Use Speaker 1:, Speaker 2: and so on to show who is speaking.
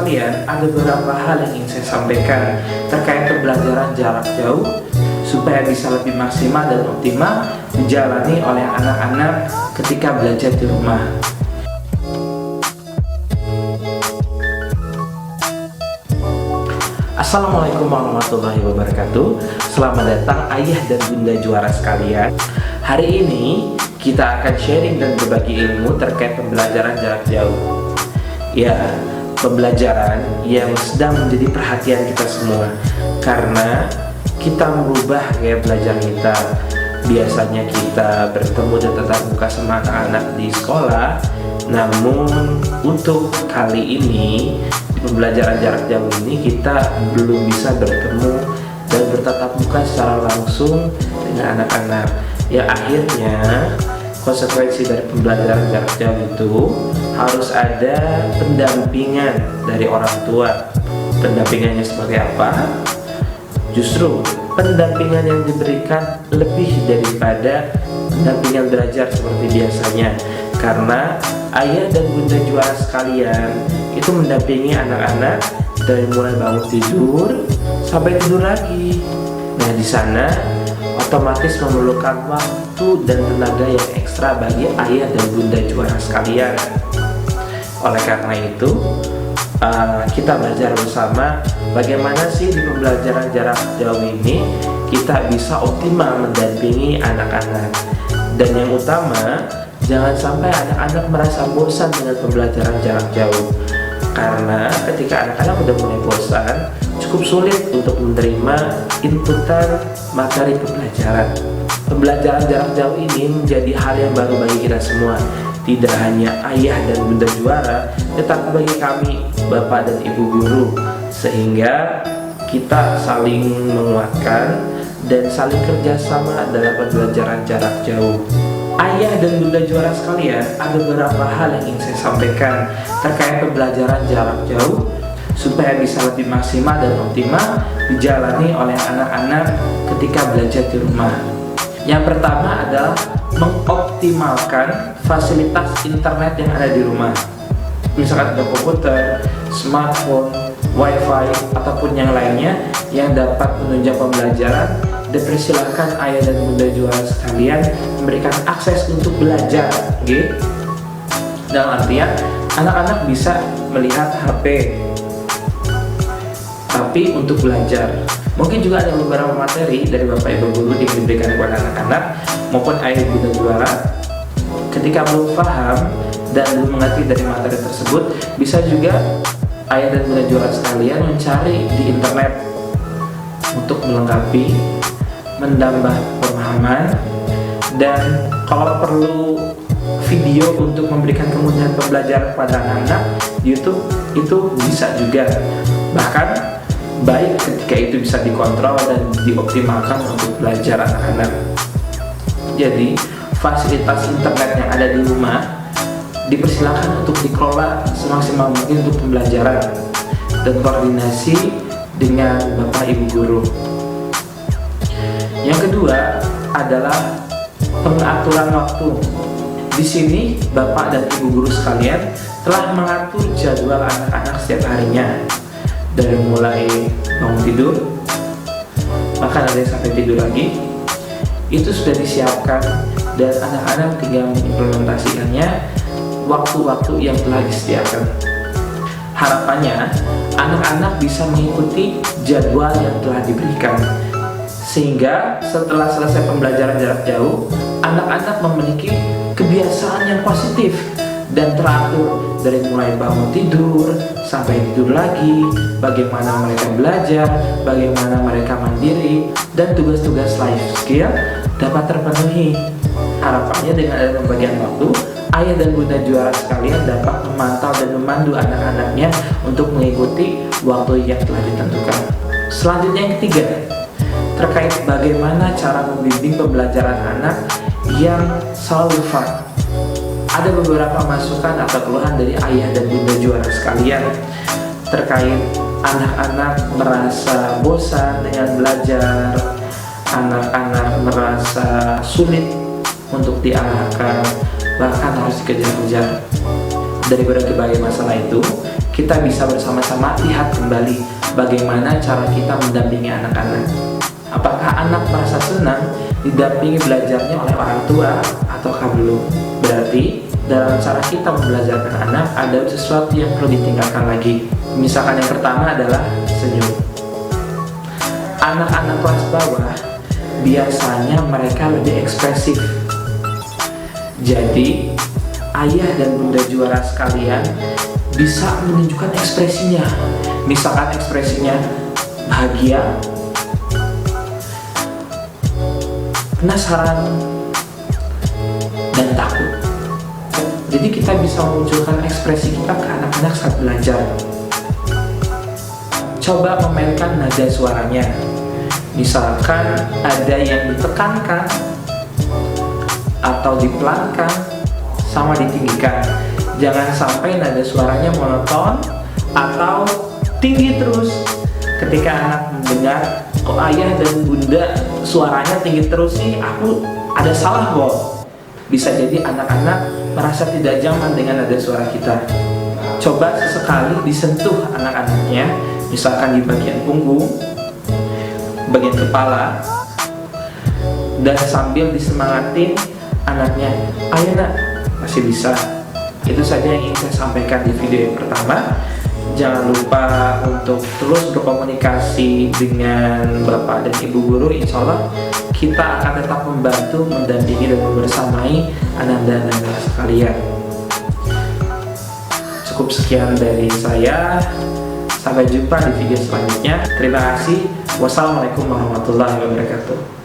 Speaker 1: sekalian, ada beberapa hal yang ingin saya sampaikan terkait pembelajaran jarak jauh supaya bisa lebih maksimal dan optimal dijalani oleh anak-anak ketika belajar di rumah. Assalamualaikum warahmatullahi wabarakatuh. Selamat datang ayah dan bunda juara sekalian. Hari ini kita akan sharing dan berbagi ilmu terkait pembelajaran jarak jauh. Ya, pembelajaran yang sedang menjadi perhatian kita semua karena kita merubah gaya belajar kita. Biasanya kita bertemu dan tatap muka sama anak-anak di sekolah, namun untuk kali ini di pembelajaran jarak jauh ini kita belum bisa bertemu dan bertatap muka secara langsung dengan anak-anak. Ya, akhirnya konsekuensi dari pembelajaran jarak jauh itu harus ada pendampingan dari orang tua. Pendampingannya seperti apa? Justru pendampingan yang diberikan lebih daripada pendampingan belajar seperti biasanya, karena ayah dan bunda juara sekalian itu mendampingi anak-anak dari mulai bangun tidur sampai tidur lagi. Nah, di sana otomatis memerlukan waktu dan tenaga yang ekstra bagi ayah dan bunda juara sekalian. Oleh karena itu, kita belajar bersama bagaimana sih di pembelajaran jarak jauh ini kita bisa optimal mendampingi anak-anak. Dan yang utama, jangan sampai anak-anak merasa bosan dengan pembelajaran jarak jauh. Karena ketika anak-anak udah mulai bosan, cukup sulit untuk menerima inputan materi pembelajaran. Pembelajaran jarak jauh ini menjadi hal yang baru bagi kita semua. Tidak hanya ayah dan bunda juara, tetapi bagi kami, bapak dan ibu guru. Sehingga kita saling menguatkan dan saling kerjasama dalam pembelajaran jarak jauh. Ayah dan bunda juara sekalian, ada beberapa hal yang ingin saya sampaikan terkait pembelajaran jarak jauh supaya bisa lebih maksimal dan optimal dijalani oleh anak-anak ketika belajar di rumah. Yang pertama adalah mengoptimalkan fasilitas internet yang ada di rumah. Misalkan ada komputer, smartphone, wifi, ataupun yang lainnya yang dapat menunjang pembelajaran, dipersilakan ayah dan bunda juara sekalian memberikan akses untuk belajar, okay? Dalam artian anak-anak bisa melihat HP, tapi untuk belajar. Mungkin juga ada beberapa materi dari bapak ibu guru yang diberikan kepada anak-anak maupun ayah bunda juara. Ketika belum paham dan belum mengerti dari materi tersebut, bisa juga ayah dan bunda juara sekalian mencari di internet untuk melengkapi, menambah pemahaman, dan kalau perlu video untuk memberikan kemudahan pembelajaran kepada anak-anak di YouTube itu bisa juga. Bahkan baik ketika itu bisa dikontrol dan dioptimalkan untuk belajar anak-anak. Jadi fasilitas internet yang ada di rumah dipersilakan untuk dikelola semaksimal mungkin untuk pembelajaran dan koordinasi dengan bapak ibu guru. Yang kedua adalah pengaturan waktu. Di sini bapak dan ibu guru sekalian telah mengatur jadwal anak-anak setiap harinya, dari mulai bangun tidur, bahkan ada yang sampai tidur lagi, itu sudah disiapkan dan anak-anak tinggal mengimplementasikannya waktu-waktu yang telah disediakan. Harapannya anak-anak bisa mengikuti jadwal yang telah diberikan, sehingga setelah selesai pembelajaran jarak jauh, anak-anak memiliki kebiasaan yang positif dan teratur, dari mulai bangun tidur sampai tidur lagi, bagaimana mereka belajar, bagaimana mereka mandiri, dan tugas-tugas life skill dapat terpenuhi. Harapannya dengan ada pembagian waktu, ayah dan bunda juara sekalian dapat memantau dan memandu anak-anaknya untuk mengikuti waktu yang telah ditentukan. Selanjutnya yang ketiga, terkait bagaimana cara membimbing pembelajaran anak yang selalu fun. Ada beberapa masukan atau keluhan dari ayah dan bunda juara sekalian terkait anak-anak merasa bosan dengan belajar, anak-anak merasa sulit untuk diarahkan, bahkan harus dikejar-kejar. Dari berbagai masalah itu, kita bisa bersama-sama lihat kembali bagaimana cara kita mendampingi anak-anak. Apakah anak merasa senang didampingi belajarnya oleh orang tua ataukah belum? Berarti dalam cara kita membelajarkan anak ada sesuatu yang perlu ditingkatkan lagi. Misalkan yang pertama adalah senyum. Anak-anak kelas bawah biasanya mereka lebih ekspresif. Jadi ayah dan bunda juara sekalian bisa menunjukkan ekspresinya. Misalkan ekspresinya bahagia, penasaran, dan takut. Jadi kita bisa memunculkan ekspresi kita ke anak-anak saat belajar. Coba memainkan nada suaranya. Misalkan ada yang ditekankan atau dipelankan sama ditinggikan. Jangan sampai nada suaranya monoton atau tinggi terus. Ketika anak mendengar, kok ayah dan bunda suaranya tinggi terus sih, aku ada salah kok. Bisa jadi anak-anak merasa tidak nyaman dengan nada suara kita. Coba sesekali disentuh anak-anaknya, misalkan di bagian punggung, bagian kepala, dan sambil disemangatin anaknya, ayo nak, masih bisa. Itu saja yang ingin saya sampaikan di video yang pertama. Jangan lupa untuk terus berkomunikasi dengan Bapak dan Ibu Guru. Insya Allah kita akan tetap membantu, mendampingi, dan membersamai ananda-ananda sekalian. Cukup sekian dari saya. Sampai jumpa di video selanjutnya. Terima kasih. Wassalamualaikum warahmatullahi wabarakatuh.